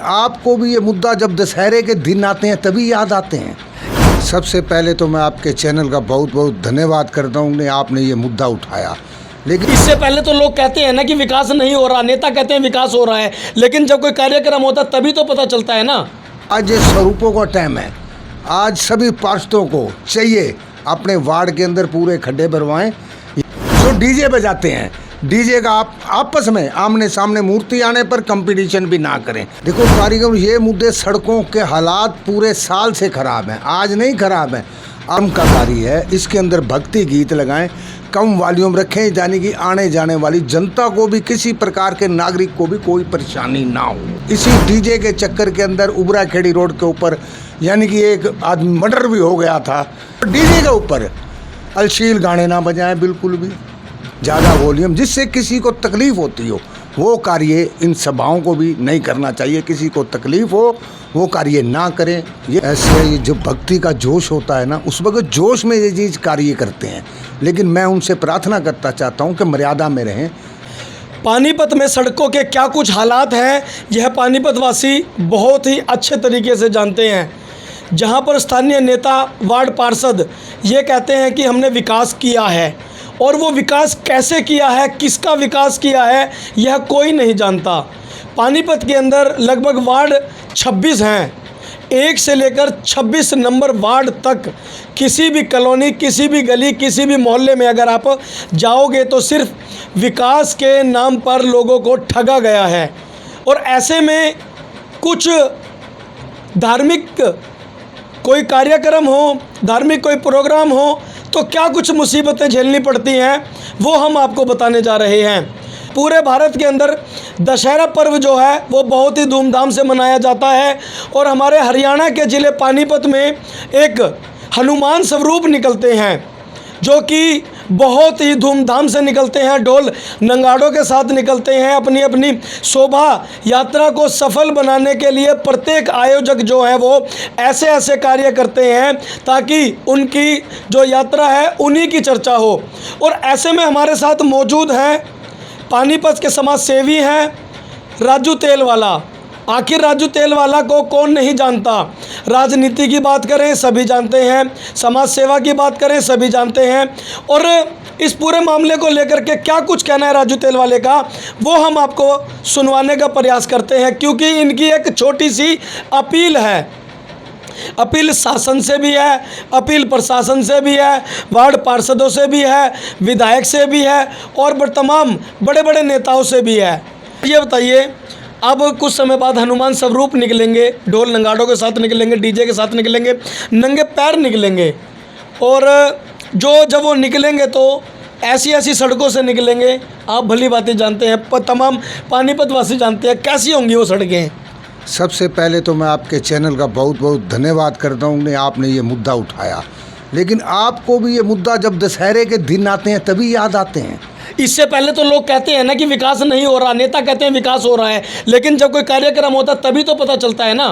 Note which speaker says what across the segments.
Speaker 1: आपको भी ये मुद्दा जब दशहरे के दिन आते हैं तभी याद आते हैं। सबसे पहले तो मैं आपके चैनल का बहुत बहुत धन्यवाद करता हूँ कि आपने ये मुद्दा उठाया। लेकिन
Speaker 2: इससे पहले तो लोग कहते हैं ना कि विकास नहीं हो रहा, नेता कहते हैं विकास हो रहा है, लेकिन जब कोई कार्यक्रम होता तभी तो पता चलता है ना।
Speaker 1: आज ये स्वरूपों का टाइम है। आज सभी पार्षदों को चाहिए अपने वार्ड के अंदर पूरे खड्डे भरवाएं। जो डीजे बजाते हैं, डीजे का आप आपस में आमने सामने मूर्ति आने पर कंपटीशन भी ना करें। देखो कार्यक्रम, ये मुद्दे सड़कों के हालात पूरे साल से खराब हैं, आज नहीं खराब हैं। आम का कार्य है, इसके अंदर भक्ति गीत लगाएं, कम वॉल्यूम रखें, यानी कि आने जाने वाली जनता को भी, किसी प्रकार के नागरिक को भी कोई परेशानी ना हो। इसी डीजे के चक्कर के अंदर उबरा खेड़ी रोड के ऊपर यानी कि एक आदमी मर्डर भी हो गया था। डीजे के ऊपर अश्लील गाने ना बजाएं, बिल्कुल भी ज़्यादा वॉल्यूम, जिससे किसी को तकलीफ़ होती हो वो कार्य इन सभाओं को भी नहीं करना चाहिए। किसी को तकलीफ़ हो वो कार्य ना करें। ये ऐसे जो भक्ति का जोश होता है ना, उस वक्त जोश में ये चीज़ कार्य करते हैं। लेकिन मैं उनसे प्रार्थना करता चाहता हूँ कि मर्यादा में रहें।
Speaker 2: पानीपत में सड़कों के क्या कुछ हालात हैं, यह पानीपत वासी बहुत ही अच्छे तरीके से जानते हैं। जहाँ पर स्थानीय नेता, वार्ड पार्षद ये कहते हैं कि हमने विकास किया है, और वो विकास कैसे किया है, किसका विकास किया है, यह कोई नहीं जानता। पानीपत के अंदर लगभग वार्ड 26 हैं। 1 से लेकर 26 नंबर वार्ड तक किसी भी कॉलोनी, किसी भी गली, किसी भी मोहल्ले में अगर आप जाओगे तो सिर्फ विकास के नाम पर लोगों को ठगा गया है। और ऐसे में कुछ धार्मिक कोई कार्यक्रम हो, धार्मिक कोई प्रोग्राम हो, तो क्या कुछ मुसीबतें झेलनी पड़ती हैं, वो हम आपको बताने जा रहे हैं। पूरे भारत के अंदर दशहरा पर्व जो है वो बहुत ही धूमधाम से मनाया जाता है, और हमारे हरियाणा के ज़िले पानीपत में एक हनुमान स्वरूप निकलते हैं जो कि बहुत ही धूमधाम से निकलते हैं, ढोल नगाड़ों के साथ निकलते हैं। अपनी अपनी शोभा यात्रा को सफल बनाने के लिए प्रत्येक आयोजक जो है वो ऐसे ऐसे कार्य करते हैं ताकि उनकी जो यात्रा है उन्हीं की चर्चा हो। और ऐसे में हमारे साथ मौजूद हैं पानीपत के समाज सेवी हैं राजू तेलवाला। आखिर राजू तेलवाला को कौन नहीं जानता। राजनीति की बात करें सभी जानते हैं, समाज सेवा की बात करें सभी जानते हैं, और इस पूरे मामले को लेकर के क्या कुछ कहना है राजू तेलवाले का वो हम आपको सुनवाने का प्रयास करते हैं। क्योंकि इनकी एक छोटी सी अपील है, अपील शासन से भी है, अपील प्रशासन से भी है, वार्ड पार्षदों से भी है, विधायक से भी है, और तमाम बड़े बड़े नेताओं से भी है। ये बताइए, अब कुछ समय बाद हनुमान स्वरूप निकलेंगे, ढोल नगाड़ों के साथ निकलेंगे, डीजे के साथ निकलेंगे, नंगे पैर निकलेंगे, और जब वो निकलेंगे तो ऐसी ऐसी सड़कों से निकलेंगे, आप भली बातें जानते हैं, तमाम पानीपत वासी जानते हैं कैसी होंगी वो सड़कें।
Speaker 1: सबसे पहले तो मैं आपके चैनल का बहुत बहुत धन्यवाद करता हूँ कि आपने ये मुद्दा उठाया। लेकिन आपको भी ये मुद्दा जब दशहरे के दिन आते हैं तभी याद आते हैं।
Speaker 2: इससे पहले तो लोग कहते हैं ना कि विकास नहीं हो रहा, नेता कहते हैं विकास हो रहा है, लेकिन जब कोई कार्यक्रम होता तभी तो पता चलता है ना।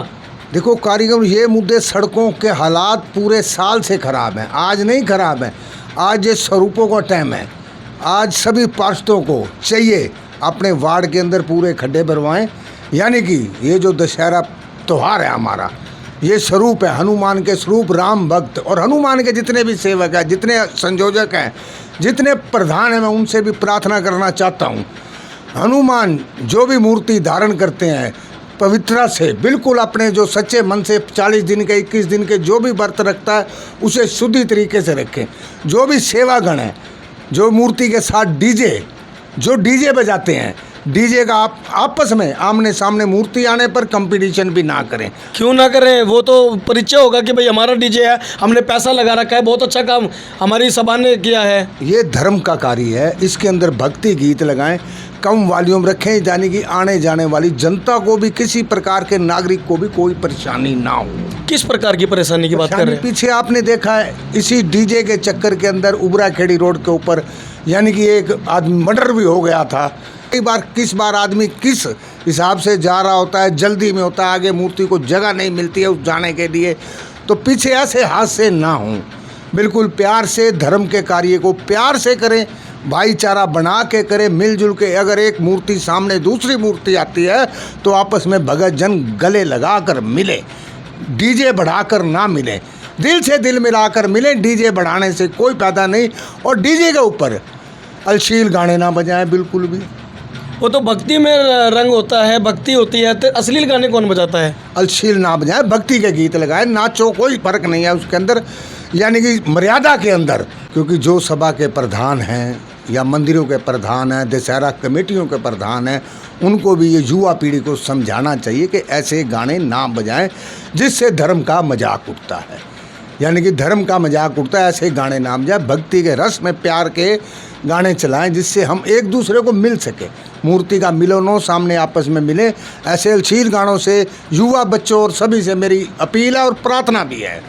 Speaker 1: देखो कार्यक्रम, ये मुद्दे सड़कों के हालात पूरे साल से खराब हैं, आज नहीं खराब हैं। आज ये स्वरूपों का टाइम है। आज सभी पार्षदों को चाहिए अपने वार्ड के अंदर पूरे खड्डे भरवाएं। यानी कि ये जो दशहरा त्यौहार है हमारा, ये स्वरूप है हनुमान के स्वरूप, राम भक्त और हनुमान के जितने भी सेवक हैं, जितने संयोजक हैं, जितने प्रधान हैं, मैं उनसे भी प्रार्थना करना चाहता हूँ। हनुमान जो भी मूर्ति धारण करते हैं पवित्रता से, बिल्कुल अपने जो सच्चे मन से 40 दिन के 21 दिन के जो भी व्रत रखता है उसे शुद्धि तरीके से रखें। जो भी सेवागण है, जो मूर्ति के साथ जो डीजे बजाते हैं, डीजे का आप आपस में आमने सामने मूर्ति आने पर कंपटीशन भी ना करें।
Speaker 2: क्यों ना करें, वो तो परिचय होगा कि भाई हमारा डीजे है, हमने पैसा लगा रखा है, बहुत अच्छा काम हमारी सभा ने किया है।
Speaker 1: ये धर्म का कार्य है, इसके अंदर भक्ति गीत लगाएं, कम वॉल्यूम रखें, यानी कि आने जाने वाली जनता को भी, किसी प्रकार के नागरिक को भी कोई परेशानी ना हो।
Speaker 2: किस प्रकार की परेशानी की बात कर रहे हैं?
Speaker 1: पीछे आपने देखा है इसी डीजे के चक्कर के अंदर उबरा खेड़ी रोड के ऊपर यानी कि एक आदमी मर्डर भी हो गया था। किस बार आदमी किस हिसाब से जा रहा होता है, जल्दी में होता है, आगे मूर्ति को जगह नहीं मिलती है उस जाने के लिए, तो पीछे ऐसे हादसे ना हों। बिल्कुल प्यार से धर्म के कार्य को प्यार से करें, भाईचारा बना के करें, मिलजुल के। अगर एक मूर्ति सामने दूसरी मूर्ति आती है तो आपस में भगत जन गले लगाकर मिले, डीजे बढ़ाकर ना मिले, दिल से दिल मिलाकर मिले। डीजे बढ़ाने से कोई फायदा नहीं, और डीजे के ऊपर अश्लील गाने ना बजाएं बिल्कुल भी।
Speaker 2: वो तो भक्ति में रंग होता है, भक्ति होती है, तो अश्लील गाने कौन बजाता है?
Speaker 1: अश्लील ना बजाएं, भक्ति के गीत लगाएं, नाचो, कोई फर्क नहीं है उसके अंदर, यानी कि मर्यादा के अंदर। क्योंकि जो सभा के प्रधान हैं या मंदिरों के प्रधान हैं, दशहरा कमेटियों के प्रधान हैं, उनको भी ये युवा पीढ़ी को समझाना चाहिए कि ऐसे गाने ना बजाएं जिससे धर्म का मजाक उठता है, यानी कि धर्म का मजाक उठता है। ऐसे गाने ना बजाएं, भक्ति के रस में प्यार के गाने चलाएं जिससे हम एक दूसरे को मिल सके, मूर्ति का मिलनो सामने आपस में मिले। ऐसे अश्लील गानों से युवा बच्चों और सभी से मेरी अपील है और प्रार्थना भी है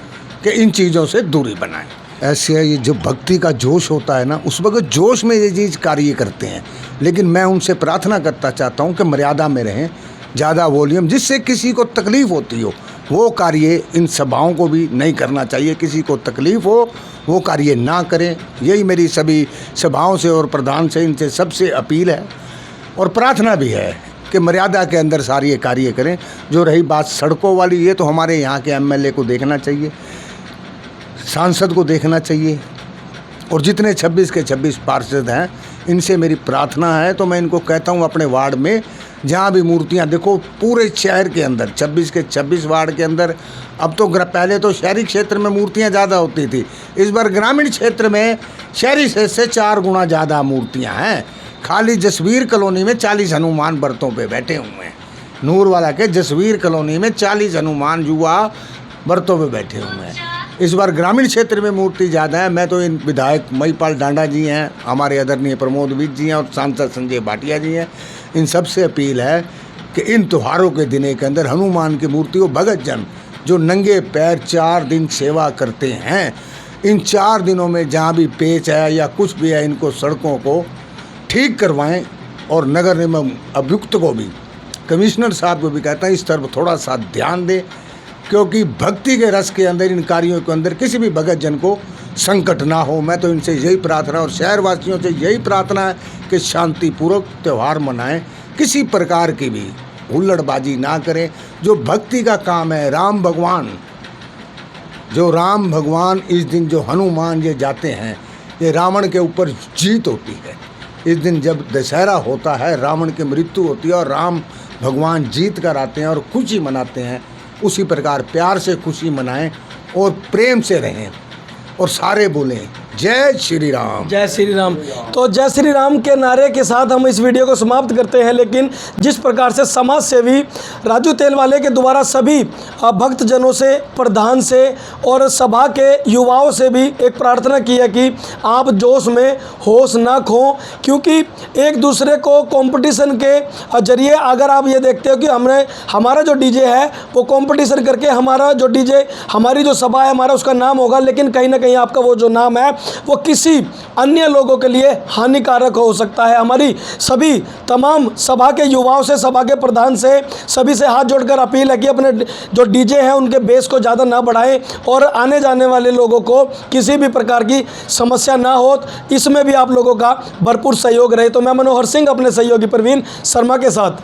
Speaker 1: कि इन चीज़ों से दूरी बनाएं। ऐसे ये जो भक्ति का जोश होता है ना, उस वक्त जोश में ये चीज़ कार्य करते हैं, लेकिन मैं उनसे प्रार्थना करता चाहता हूँ कि मर्यादा में रहें, ज़्यादा वॉल्यूम, जिससे किसी को तकलीफ़ होती हो वो कार्य इन सभाओं को भी नहीं करना चाहिए। किसी को तकलीफ़ हो वो कार्य ना करें, यही मेरी सभी सभाओं से और प्रधान से इनसे सबसे अपील है और प्रार्थना भी है कि मर्यादा के अंदर सारे कार्य करें। जो रही बात सड़कों वाली, ये तो हमारे यहाँ के एमएलए को देखना चाहिए, सांसद को देखना चाहिए, और जितने 26 के 26 पार्षद हैं इनसे मेरी प्रार्थना है। तो मैं इनको कहता हूँ अपने वार्ड में जहाँ भी मूर्तियाँ, देखो पूरे शहर के अंदर 26 के 26 वार्ड के अंदर, अब तो पहले तो शहरी क्षेत्र में मूर्तियाँ ज़्यादा होती थी, इस बार ग्रामीण क्षेत्र में शहरी से 4 गुना ज़्यादा मूर्तियाँ हैं। खाली जसवीर कॉलोनी में 40 हनुमान व्रतों पे बैठे हुए हैं। नूरवाला के जसवीर कॉलोनी में 40 हनुमान युवा व्रतों पे बैठे हुए हैं। इस बार ग्रामीण क्षेत्र में मूर्ति ज़्यादा है। मैं तो इन विधायक महिपाल डांडा जी हैं, हमारे आदरणीय प्रमोद विज जी हैं और सांसद संजय भाटिया जी हैं, इन सब से अपील है कि इन त्योहारों के दिने के अंदर हनुमान की मूर्ति को भगत जन जो नंगे पैर 4 दिन सेवा करते हैं, इन 4 दिनों में जहाँ भी पेच है या कुछ भी है, इनको सड़कों को ठीक करवाएं। और नगर निगम अभियुक्त को भी, कमिश्नर साहब को भी कहता है इस तरफ थोड़ा सा ध्यान दें, क्योंकि भक्ति के रस के अंदर इन कार्यों के अंदर किसी भी भगत जन को संकट ना हो। मैं तो इनसे यही प्रार्थना और शहरवासियों से यही प्रार्थना है कि शांतिपूर्वक त्यौहार मनाएं, किसी प्रकार की भी हुल्लड़बाजी ना करें। जो भक्ति का काम है, राम भगवान इस दिन जो हनुमान ये जाते हैं, ये रावण के ऊपर जीत होती है। इस दिन जब दशहरा होता है, रावण की मृत्यु होती है और राम भगवान जीत कर आते हैं और खुशी मनाते हैं। उसी प्रकार प्यार से खुशी मनाएं और प्रेम से रहें और सारे बोलें जय श्री राम,
Speaker 2: जय श्री राम। तो जय श्री राम के नारे के साथ हम इस वीडियो को समाप्त करते हैं। लेकिन जिस प्रकार से समाज सेवी राजू तेलवाले के द्वारा सभी भक्तजनों से, प्रधान से और सभा के युवाओं से भी एक प्रार्थना की है कि आप जोश में होश ना खो, क्योंकि एक दूसरे को कंपटीशन के जरिए अगर आप ये देखते हो कि हमारा जो डीजे है वो कंपटीशन करके हमारा जो डीजे, हमारी जो सभा है, हमारा उसका नाम होगा, लेकिन कहीं ना कहीं आपका वो जो नाम है वो किसी अन्य लोगों के लिए हानिकारक हो सकता है। हमारी सभी तमाम सभा के युवाओं से, सभा के प्रधान से, सभी से हाथ जोड़कर अपील है कि अपने जो डीजे हैं उनके बेस को ज़्यादा ना बढ़ाएं और आने जाने वाले लोगों को किसी भी प्रकार की समस्या ना हो, इसमें भी आप लोगों का भरपूर सहयोग रहे। तो मैं मनोहर सिंह अपने सहयोगी प्रवीण शर्मा के साथ